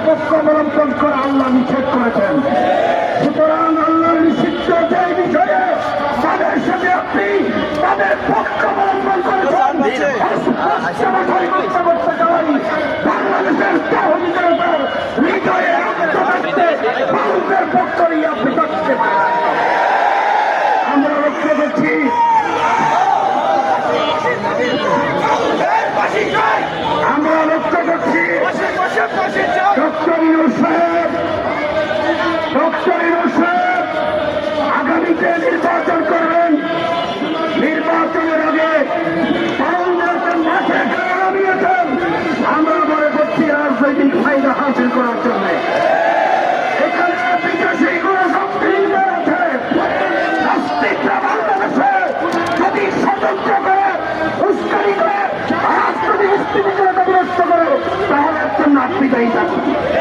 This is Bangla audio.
পক্ষ অবলম্বন করে আল্লাহ নিষেধ করেছেন। সুতরাং আল্লাহর নিষিদ্ধ যে বিষয়ে তাদের সাথে আপনি তাদের পক্ষ অবলম্বন করেছেন করতে চাই। বাংলাদেশের তাহিদের উপর হৃদয়ে রক্ত থাকতে মানুষের পক্ষ নিয়ে আপনি থাকতে আমরা লক্ষ্য করছি। আমরা লক্ষ্য করছি ডক্টর ইউনূস সাহেব আগামীতে নির্বাচন করবেন। নির্বাচনের আগে মাঠে নামিয়েছেন আমরা মনে করছি রাজনৈতিক ফায়দা হাসিল করার জন্য। এখানে বিদেশি কোন শক্তি আছে নাস্তিকরা বাংলাদেশে যদি স্বতন্ত্র করে উস্কানি করে রাষ্ট্রটি স্থিতি করে বিরক্ত করে তাহলে একজন নাস্তিক থাকবে।